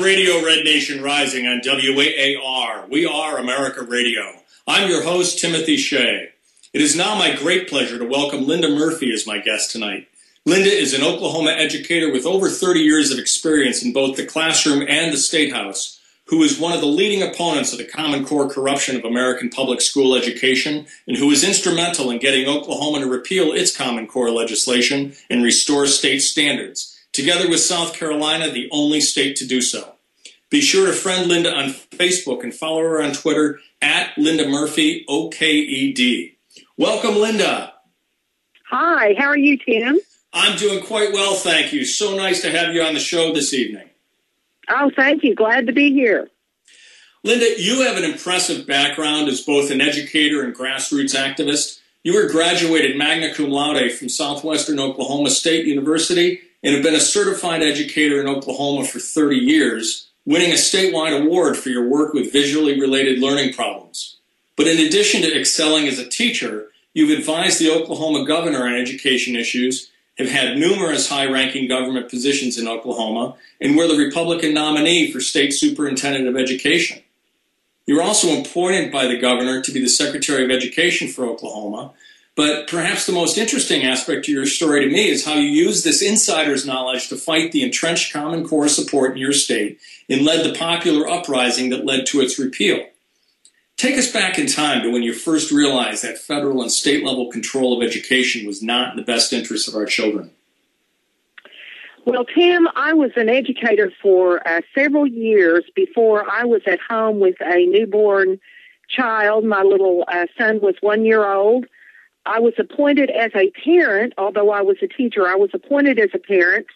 Radio Red Nation Rising on WAAR. We are America Radio. I'm your host, Timothy Shea. It is now my great pleasure to welcome Linda Murphy as my guest tonight. Linda is an Oklahoma educator with over 30 years of experience in both the classroom and the State House, who is one of the leading opponents of the Common Core corruption of American public school education, and who is instrumental in getting Oklahoma to repeal its Common Core legislation and restore state standards, together with South Carolina, the only state to do so. Be sure to friend Linda on Facebook and follow her on Twitter at Linda Murphy, OKED. Welcome, Linda. Hi, how are you, Tim? I'm doing quite well, thank you. So nice to have you on the show this evening. Oh, thank you. Glad to be here. Linda, you have an impressive background as both an educator and grassroots activist. You were graduated magna cum laude from Southwestern Oklahoma State University and have been a certified educator in Oklahoma for 30 years, winning a statewide award for your work with visually related learning problems. But in addition to excelling as a teacher, you've advised the Oklahoma governor on education issues, have had numerous high-ranking government positions in Oklahoma, and were the Republican nominee for State Superintendent of Education. You were also appointed by the governor to be the Secretary of Education for Oklahoma, but perhaps the most interesting aspect to your story to me is how you used this insider's knowledge to fight the entrenched Common Core support in your state and led the popular uprising that led to its repeal. Take us back in time to when you first realized that federal and state-level control of education was not in the best interest of our children. Well, Tim, I was an educator for several years before I was at home with a newborn child. My little son was 1 year old. I was appointed as a parent, although I was a teacher, I was appointed as a parent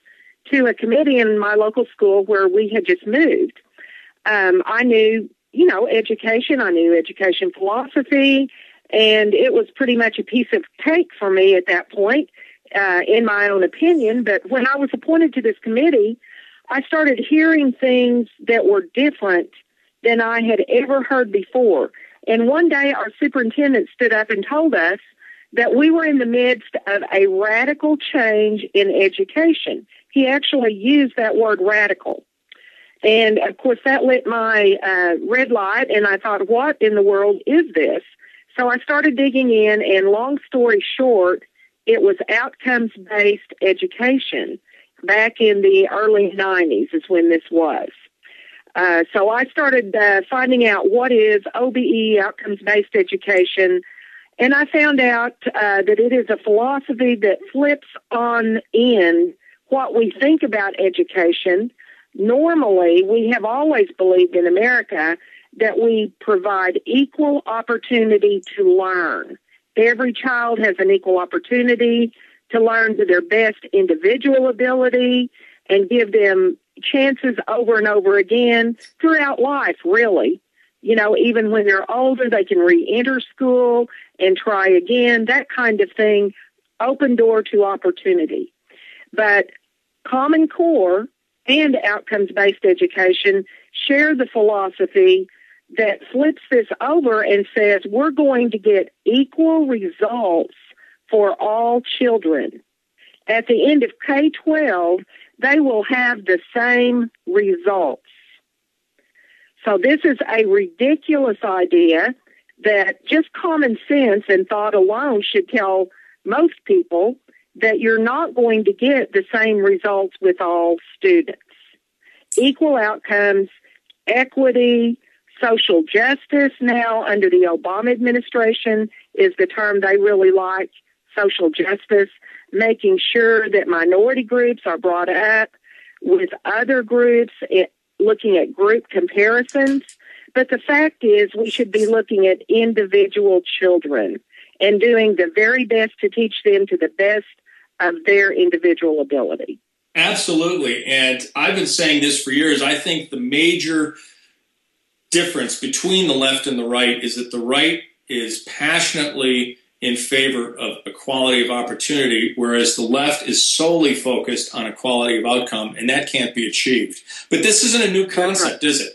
to a committee in my local school where we had just moved. I knew education. I knew education philosophy, and it was pretty much a piece of cake for me at that point, in my own opinion. But when I was appointed to this committee, I started hearing things that were different than I had ever heard before. And one day our superintendent stood up and told us that we were in the midst of a radical change in education. He actually used that word radical. And, of course, that lit my red light, and I thought, what in the world is this? So I started digging in, and long story short, it was outcomes-based education. Back in the early 90s is when this was. So I started finding out what is OBE, outcomes-based education, and I found out that it is a philosophy that flips on end what we think about education. Normally, we have always believed in America that we provide equal opportunity to learn. Every child has an equal opportunity to learn to their best individual ability and give them chances over and over again throughout life, really. Even when they're older, they can re-enter school and try again, that kind of thing, open door to opportunity. But Common Core and outcomes-based education share the philosophy that flips this over and says we're going to get equal results for all children. At the end of K-12, they will have the same results. So this is a ridiculous idea that just common sense and thought alone should tell most people that you're not going to get the same results with all students. Equal outcomes, equity, social justice now under the Obama administration is the term they really like, social justice, making sure that minority groups are brought up with other groups, looking at group comparisons. But the fact is we should be looking at individual children and doing the very best to teach them to the best of their individual ability. Absolutely. And I've been saying this for years. I think the major difference between the left and the right is that the right is passionately in favor of equality of opportunity, whereas the left is solely focused on equality of outcome, and that can't be achieved. But this isn't a new concept, is it?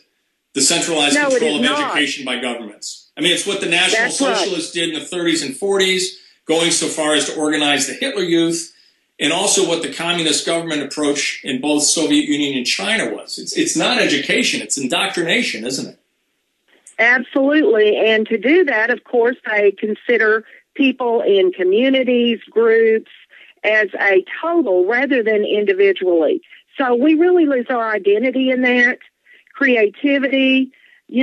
The centralized control of education by governments. I mean, it's what the National Socialists did in the 30s and 40s, going so far as to organize the Hitler Youth and also what the communist government approach in both Soviet Union and China was. It's not education, it's indoctrination, isn't it? Absolutely. And to do that, of course, they consider people in communities, groups, as a total rather than individually. So we really lose our identity in that, creativity,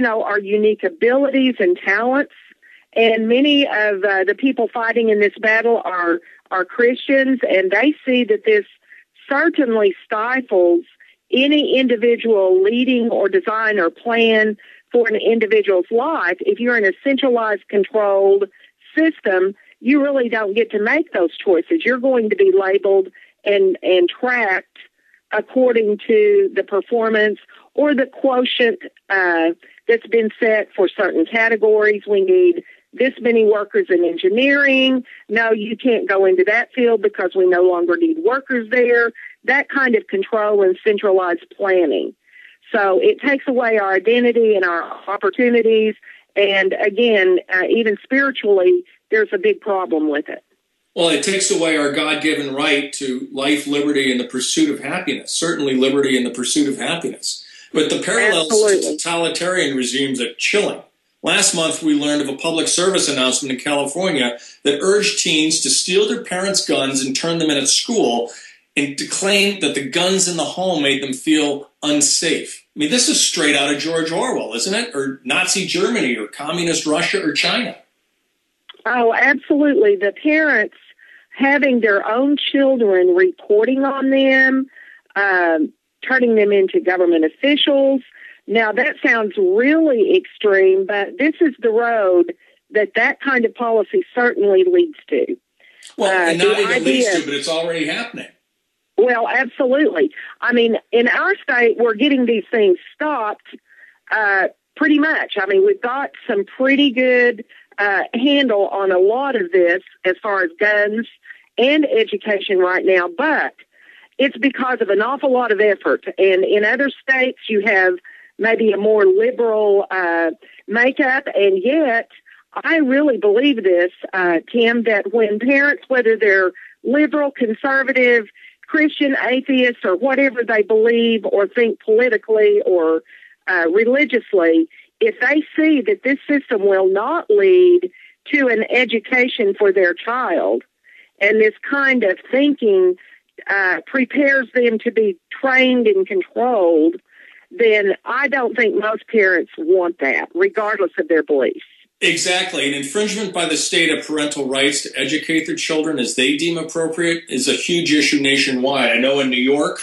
our unique abilities and talents. And many of the people fighting in this battle are Christians, and they see that this certainly stifles any individual leading or design or plan for an individual's life. If you're in a centralized, controlled system, you really don't get to make those choices. You're going to be labeled and tracked according to the performance or the quotient that's been set for certain categories. We need this many workers in engineering. No, you can't go into that field because we no longer need workers there. That kind of control and centralized planning. So it takes away our identity and our opportunities. And again, even spiritually, there's a big problem with it. Well, it takes away our God-given right to life, liberty, and the pursuit of happiness. Certainly liberty and the pursuit of happiness. But the parallels to totalitarian regimes are chilling. Last month, we learned of a public service announcement in California that urged teens to steal their parents' guns and turn them in at school, and to claim that the guns in the home made them feel unsafe. I mean, this is straight out of George Orwell, isn't it? Or Nazi Germany, or communist Russia, or China. Oh, absolutely. The parents having their own children reporting on them, turning them into government officials. Now, that sounds really extreme, but this is the road that kind of policy certainly leads to. Well, and not even leads to, but it's already happening. Well, absolutely. I mean, in our state, we're getting these things stopped pretty much. I mean, we've got some pretty good handle on a lot of this as far as guns and education right now, but it's because of an awful lot of effort. And in other states, you have maybe a more liberal makeup, and yet I really believe this, Tim, that when parents, whether they're liberal, conservative, Christian, atheist, or whatever they believe or think politically or religiously, if they see that this system will not lead to an education for their child, and this kind of thinking prepares them to be trained and controlled, then I don't think most parents want that, regardless of their beliefs. Exactly. An infringement by the state of parental rights to educate their children as they deem appropriate is a huge issue nationwide. I know in New York,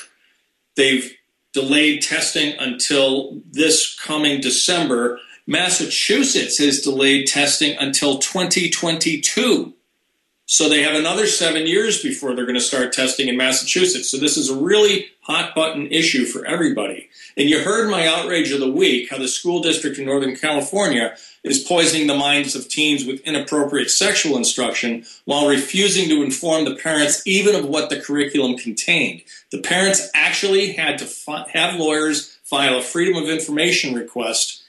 they've delayed testing until this coming December. Massachusetts has delayed testing until 2022. So they have another 7 years before they're going to start testing in Massachusetts. So this is a really hot-button issue for everybody. And you heard my outrage of the week, how the school district in Northern California is poisoning the minds of teens with inappropriate sexual instruction while refusing to inform the parents even of what the curriculum contained. The parents actually had to have lawyers file a Freedom of Information request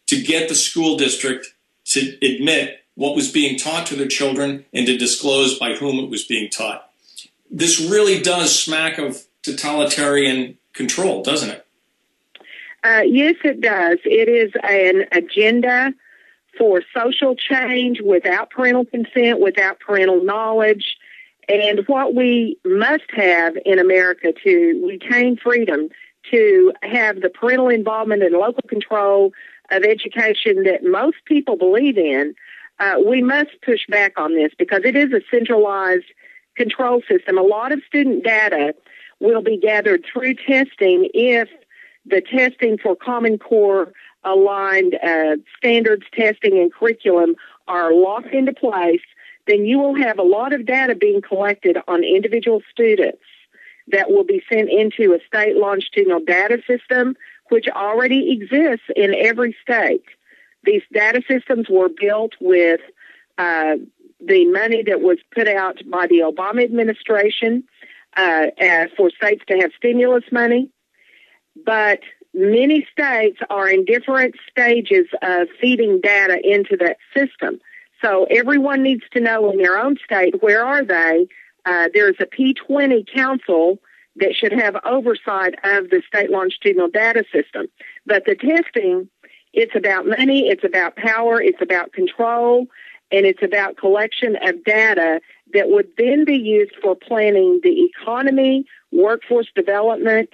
to get the school district to admit what was being taught to their children and to disclose by whom it was being taught. This really does smack of totalitarian control, doesn't it? Yes, it does. It is an agenda for social change without parental consent, without parental knowledge. And what we must have in America to retain freedom, to have the parental involvement and local control of education that most people believe in, we must push back on this because it is a centralized control system. A lot of student data will be gathered through testing if the testing for Common Core aligned standards testing and curriculum are locked into place. Then you will have a lot of data being collected on individual students that will be sent into a state longitudinal data system, which already exists in every state. These data systems were built with the money that was put out by the Obama administration for states to have stimulus money. But many states are in different stages of feeding data into that system. So everyone needs to know in their own state, where are they There's a P20 council that should have oversight of the state longitudinal data system. But the testing, it's about money, it's about power, it's about control, and it's about collection of data that would then be used for planning the economy, workforce development,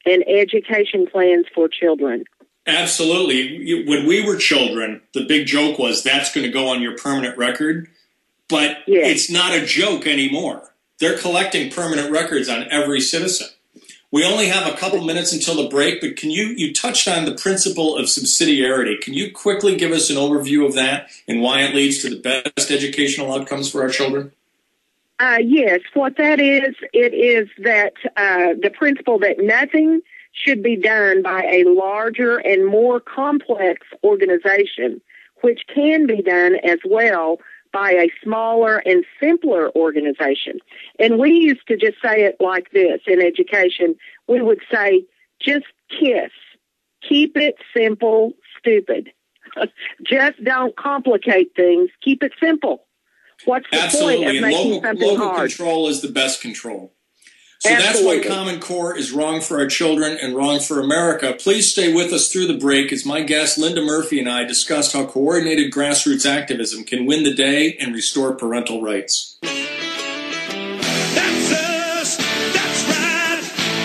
and education plans for children. Absolutely. When we were children, the big joke was that's going to go on your permanent record, but It's not a joke anymore. They're collecting permanent records on every citizen. We only have a couple minutes until the break, but you touched on the principle of subsidiarity. Can you quickly give us an overview of that and why it leads to the best educational outcomes for our children? Yes, what that is, it is that the principle that nothing should be done by a larger and more complex organization, which can be done as well by a smaller and simpler organization. And we used to just say it like this in education. We would say, just KISS. Keep it simple, stupid. Just don't complicate things. Keep it simple. What's the point of making something local hard? Control is the best control. So Absolutely. That's why Common Core is wrong for our children and wrong for America. Please stay with us through the break as my guest Linda Murphy and I discussed how coordinated grassroots activism can win the day and restore parental rights. That's us, that's right.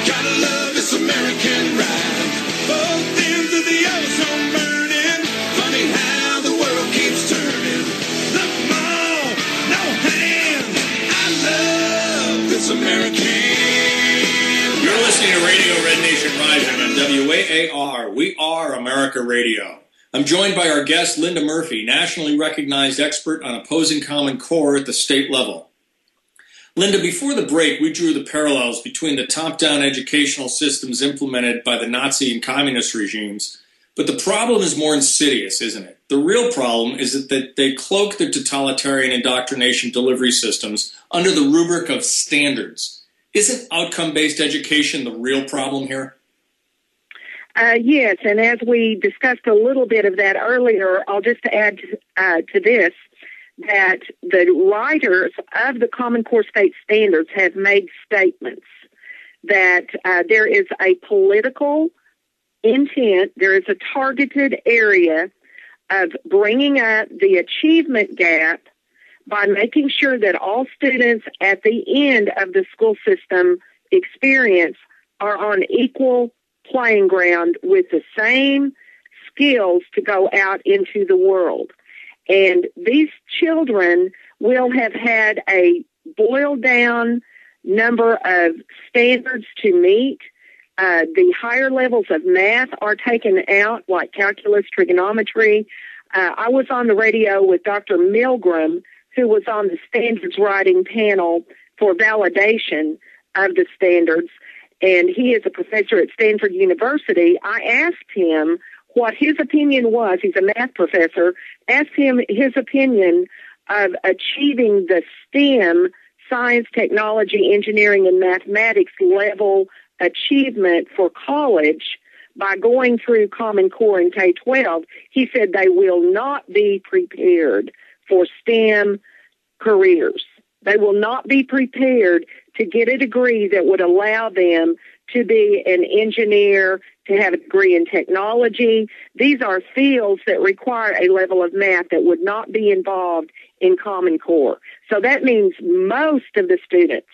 Gotta love this American ride. Both ends of the ozone burning. Funny how the world keeps turning. Look, Mom, no hand. I love this American. You're listening to Radio Red Nation Rising on WAAR. We are America Radio. I'm joined by our guest, Linda Murphy, nationally recognized expert on opposing Common Core at the state level. Linda, before the break, we drew the parallels between the top-down educational systems implemented by the Nazi and communist regimes. But the problem is more insidious, isn't it? The real problem is that they cloak their totalitarian indoctrination delivery systems under the rubric of standards. Isn't outcome-based education the real problem here? Yes, and as we discussed a little bit of that earlier, I'll just add to this that the writers of the Common Core state standards have made statements that there is a political intent, there is a targeted area of bringing up the achievement gap by making sure that all students at the end of the school system experience are on equal playing ground with the same skills to go out into the world. And these children will have had a boiled down number of standards to meet. The higher levels of math are taken out, like calculus, trigonometry. I was on the radio with Dr. Milgram, who was on the standards writing panel for validation of the standards, and he is a professor at Stanford University. I asked him what his opinion was. He's a math professor. Asked him his opinion of achieving the STEM, science, technology, engineering, and mathematics level achievement for college by going through Common Core in K-12. He said they will not be prepared for STEM careers. They will not be prepared to get a degree that would allow them to be an engineer, to have a degree in technology. These are fields that require a level of math that would not be involved in Common Core. So that means most of the students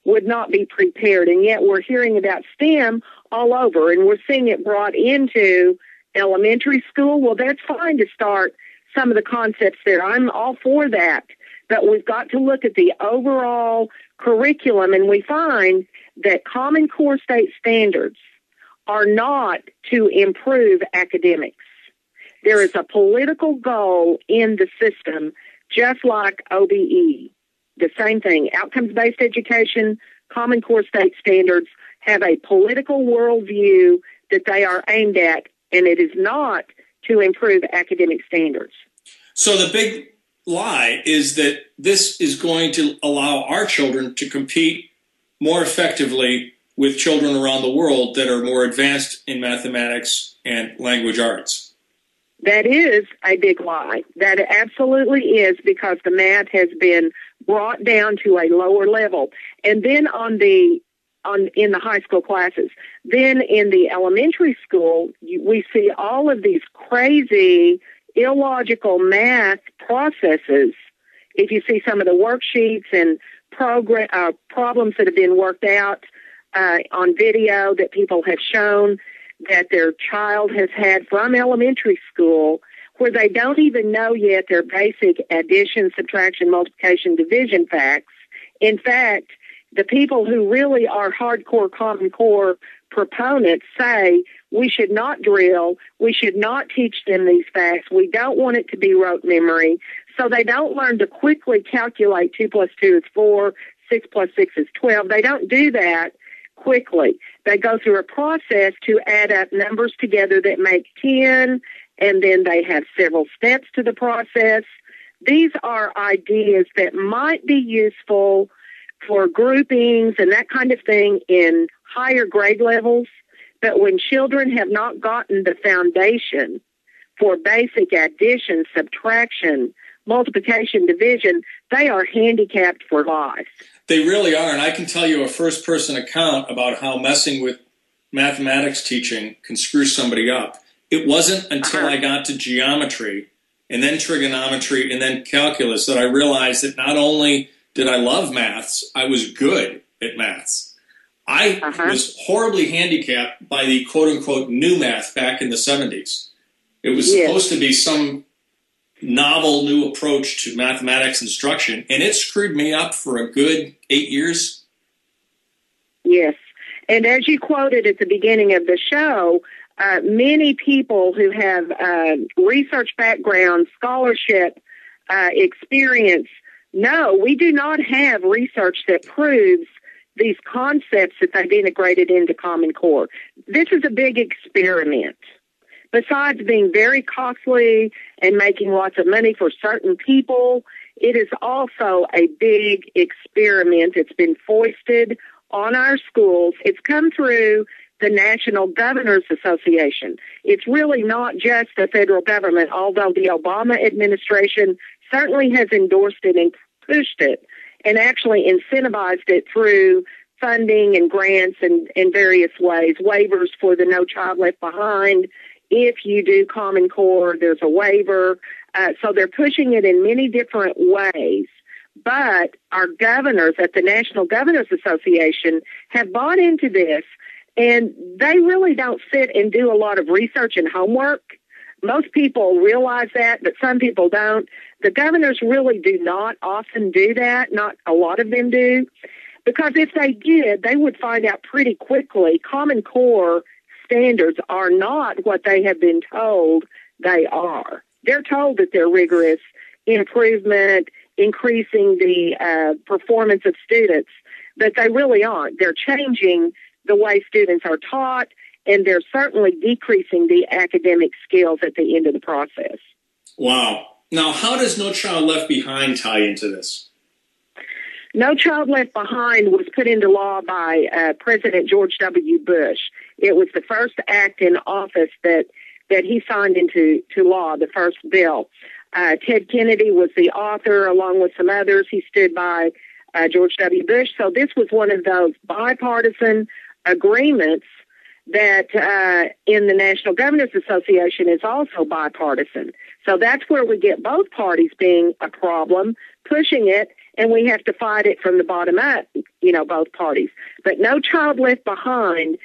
would not be prepared, and yet we're hearing about STEM all over, and we're seeing it brought into elementary school. Well, that's fine to start some of the concepts there. I'm all for that. But we've got to look at the overall curriculum, and we find that Common Core state standards are not to improve academics. There is a political goal in the system, just like OBE. The same thing. Outcomes-based education, Common Core state standards have a political worldview that they are aimed at, and it is not to improve academic standards. So the big lie is that this is going to allow our children to compete more effectively with children around the world that are more advanced in mathematics and language arts. That is a big lie. That absolutely is, because the math has been brought down to a lower level. And then in the high school classes, then in the elementary school, we see all of these crazy, illogical math processes. If you see some of the worksheets and problems that have been worked out on video that people have shown that their child has had from elementary school, where they don't even know yet their basic addition, subtraction, multiplication, division facts. In fact, the people who really are hardcore Common Core proponents say we should not drill, we should not teach them these facts, we don't want it to be rote memory, so they don't learn to quickly calculate 2 plus 2 is 4, 6 plus 6 is 12. They don't do that quickly. They go through a process to add up numbers together that make 10, and then they have several steps to the process. These are ideas that might be useful for groupings and that kind of thing in higher grade levels, but when children have not gotten the foundation for basic addition, subtraction, multiplication, division, they are handicapped for life. They really are, and I can tell you a first-person account about how messing with mathematics teaching can screw somebody up. It wasn't until I got to geometry and then trigonometry and then calculus that I realized that not only did I love maths, I was good at maths. I was horribly handicapped by the quote-unquote new math back in the 70s. It was supposed to be some novel new approach to mathematics instruction, and it screwed me up for a good 8 years. Yes. And as you quoted at the beginning of the show, many people who have research background, scholarship experience, no, we do not have research that proves these concepts that they've integrated into Common Core. This is a big experiment. Besides being very costly and making lots of money for certain people, it is also a big experiment. It's been foisted on our schools. It's come through the National Governors Association. It's really not just the federal government, although the Obama administration certainly has endorsed it and pushed it and actually incentivized it through funding and grants and in various ways, waivers for the No Child Left Behind. If you do Common Core, there's a waiver. So they're pushing it in many different ways. But our governors at the National Governors Association have bought into this, and they really don't sit and do a lot of research and homework. Most people realize that, but some people don't. The governors really do not often do that. Not a lot of them do. Because if they did, they would find out pretty quickly Common Core standards are not what they have been told they are. They're told that they're rigorous, improvement, increasing the performance of students, but they really aren't. They're changing the way students are taught, and they're certainly decreasing the academic skills at the end of the process. Wow. Now, how does No Child Left Behind tie into this? No Child Left Behind was put into law by President George W. Bush. It was the first act in office that he signed into law, the first bill. Ted Kennedy was the author, along with some others. He stood by George W. Bush. So this was one of those bipartisan agreements that in the National Governors Association is also bipartisan. So that's where we get both parties being a problem, pushing it, and we have to fight it from the bottom up, both parties. But No Child Left Behind,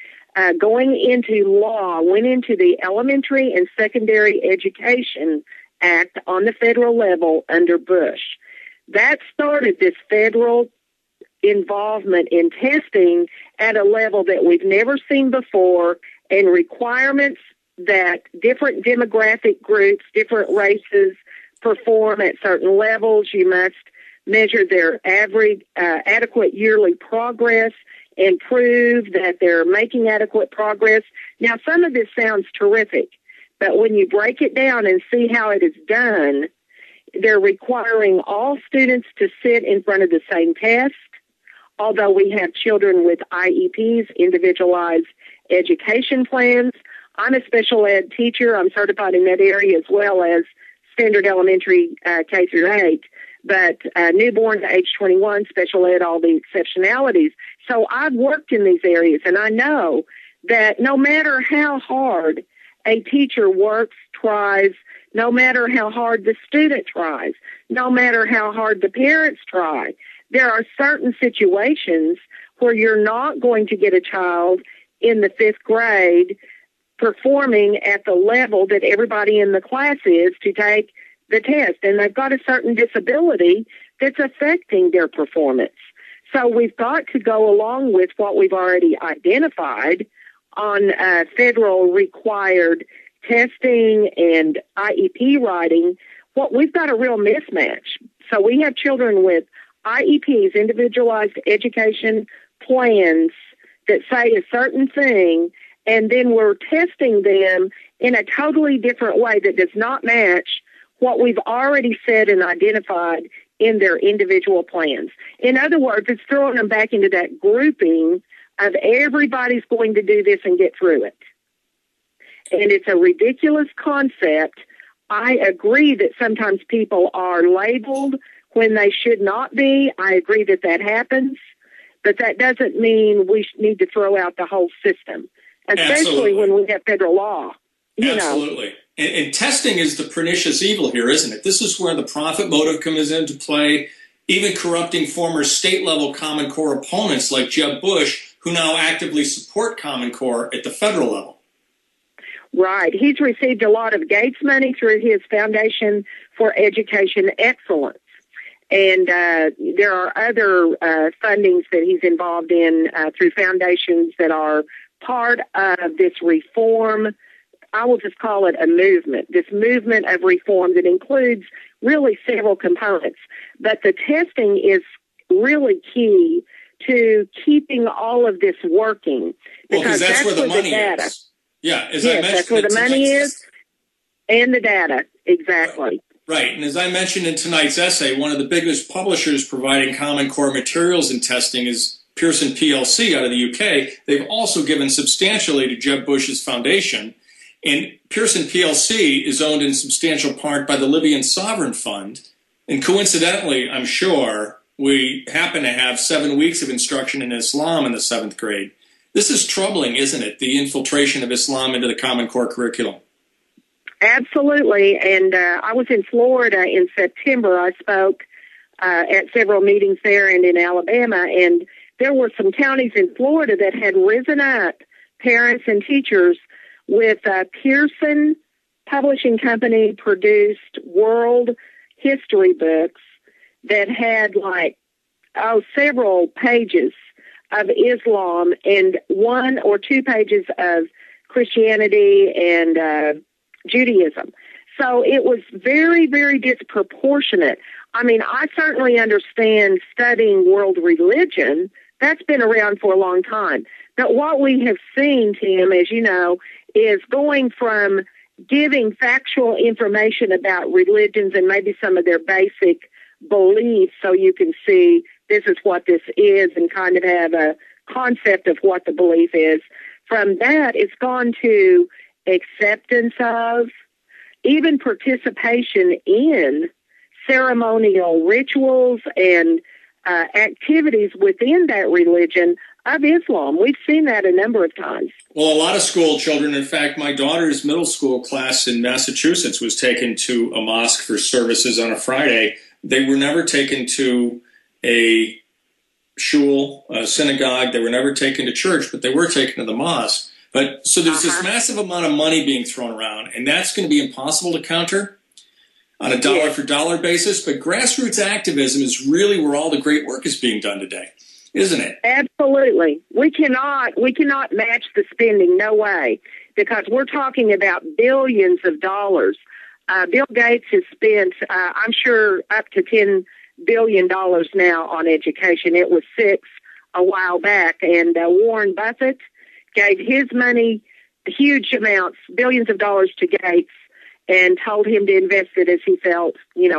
going into law, went into the Elementary and Secondary Education Act on the federal level under Bush. That started this federal involvement in testing at a level that we've never seen before, and requirements that different demographic groups, different races perform at certain levels. You must measure their average adequate yearly progress and prove that they're making adequate progress. Now, some of this sounds terrific, but when you break it down and see how it is done, they're requiring all students to sit in front of the same test, although we have children with IEPs, individualized education plans. I'm a special ed teacher. I'm certified in that area as well as standard elementary K through 8. But newborn to age 21, special ed, all the exceptionalities. So I've worked in these areas, and I know that no matter how hard a teacher works, tries, no matter how hard the student tries, no matter how hard the parents try, there are certain situations where you're not going to get a child in the 5th grade performing at the level that everybody in the class is to take the test. And they've got a certain disability that's affecting their performance. So we've got to go along with what we've already identified on federal required testing and IEP writing. What we've got a real mismatch. So we have children with IEPs, individualized education plans, that say a certain thing, and then we're testing them in a totally different way that does not match what we've already said and identified in their individual plans. In other words, it's throwing them back into that grouping of everybody's going to do this and get through it. And it's a ridiculous concept. I agree that sometimes people are labeled when they should not be. I agree that that happens. But that doesn't mean we need to throw out the whole system, especially when we have federal law. Absolutely. And testing is the pernicious evil here, isn't it? This is where the profit motive comes into play, even corrupting former state-level Common Core opponents like Jeb Bush, who now actively support Common Core at the federal level. Right. He's received a lot of Gates money through his Foundation for Education Excellence. And there are other fundings that he's involved in through foundations that are part of this reform. I will just call it a movement, this movement of reform that includes really several components. But the testing is really key to keeping all of this working. Because that's where the money is. Yeah, as I mentioned, that's where the money is and the data, exactly. Right, and as I mentioned in tonight's essay, one of the biggest publishers providing Common Core materials and testing is Pearson PLC out of the UK. They've also given substantially to Jeb Bush's foundation, and Pearson PLC is owned in substantial part by the Libyan Sovereign Fund, and coincidentally, I'm sure, we happen to have 7 weeks of instruction in Islam in the 7th grade. This is troubling, isn't it, the infiltration of Islam into the Common Core curriculum? Absolutely, and I was in Florida in September. I spoke at several meetings there and in Alabama, and there were some counties in Florida that had risen up, parents and teachers, with Pearson Publishing Company produced world history books that had several pages of Islam and 1 or 2 pages of Christianity and Judaism. So it was very, very disproportionate. I mean, I certainly understand studying world religion. That's been around for a long time. But what we have seen, Tim, as you know, is going from giving factual information about religions and maybe some of their basic beliefs so you can see this is what this is and kind of have a concept of what the belief is. From that, it's gone to acceptance of, even participation in ceremonial rituals and activities within that religion of Islam. We've seen that a number of times. Well, a lot of school children, in fact, my daughter's middle school class in Massachusetts was taken to a mosque for services on a Friday. They were never taken to a shul, a synagogue. They were never taken to church, but they were taken to the mosque. But so there's this massive amount of money being thrown around, and that's going to be impossible to counter on a dollar-for-dollar basis. But grassroots activism is really where all the great work is being done today, isn't it? Absolutely. We cannot match the spending, no way, because we're talking about billions of dollars. Bill Gates has spent, I'm sure, up to $10 billion now on education. It was $6 a while back, and Warren Buffett gave his money, huge amounts, billions of dollars to Gates, and told him to invest it as he felt,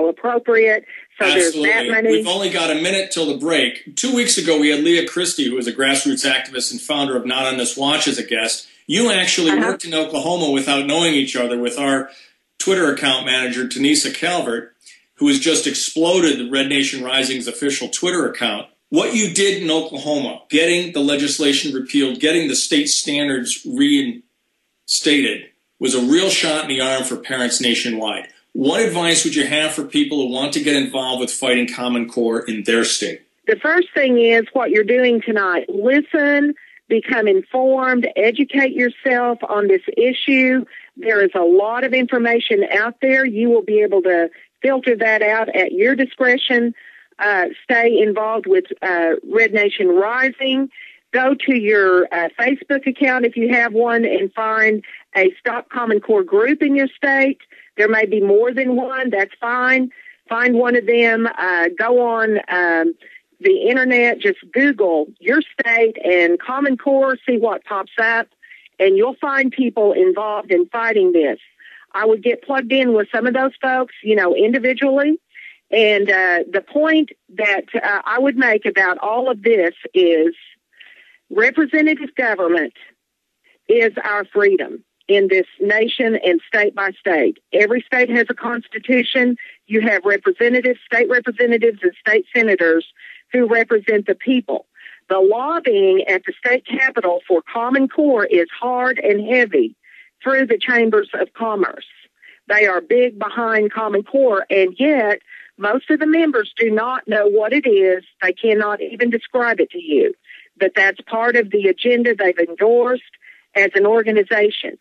appropriate. So Absolutely. There's that money. We've only got a minute till the break. 2 weeks ago, we had Leah Christie, who is a grassroots activist and founder of Not on This Watch, as a guest. You actually worked in Oklahoma without knowing each other with our Twitter account manager, Tanisa Calvert, who has just exploded the Red Nation Rising's official Twitter account. What you did in Oklahoma, getting the legislation repealed, getting the state standards reinstated, was a real shot in the arm for parents nationwide. What advice would you have for people who want to get involved with fighting Common Core in their state? The first thing is what you're doing tonight. Listen, become informed, educate yourself on this issue. There is a lot of information out there. You will be able to filter that out at your discretion. Stay involved with Red Nation Rising. Go to your Facebook account if you have one and find a Stop Common Core group in your state. There may be more than one. That's fine. Find one of them. Go on the internet. Just Google your state and Common Core. See what pops up. And you'll find people involved in fighting this. I would get plugged in with some of those folks, individually. And the point that I would make about all of this is representative government is our freedom in this nation and state by state. Every state has a constitution. You have representatives, state representatives, and state senators who represent the people. The lobbying at the state capitol for Common Core is hard and heavy through the chambers of commerce. They are big behind Common Core, and yet most of the members do not know what it is. They cannot even describe it to you. But that's part of the agenda they've endorsed as an organization.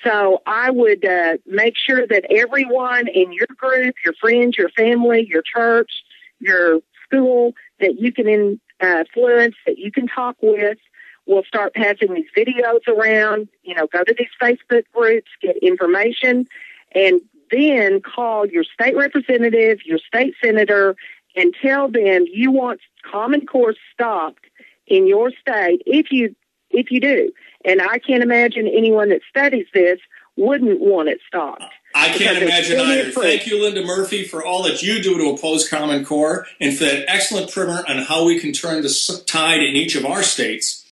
So I would make sure that everyone in your group, your friends, your family, your church, your school, that you can influence, that you can talk with, will start passing these videos around, go to these Facebook groups, get information, and then call your state representative, your state senator, and tell them you want Common Core stopped in your state if you do. And I can't imagine anyone that studies this wouldn't want it stopped. I can't imagine either. Thank you, Linda Murphy, for all that you do to oppose Common Core and for that excellent primer on how we can turn the tide in each of our states.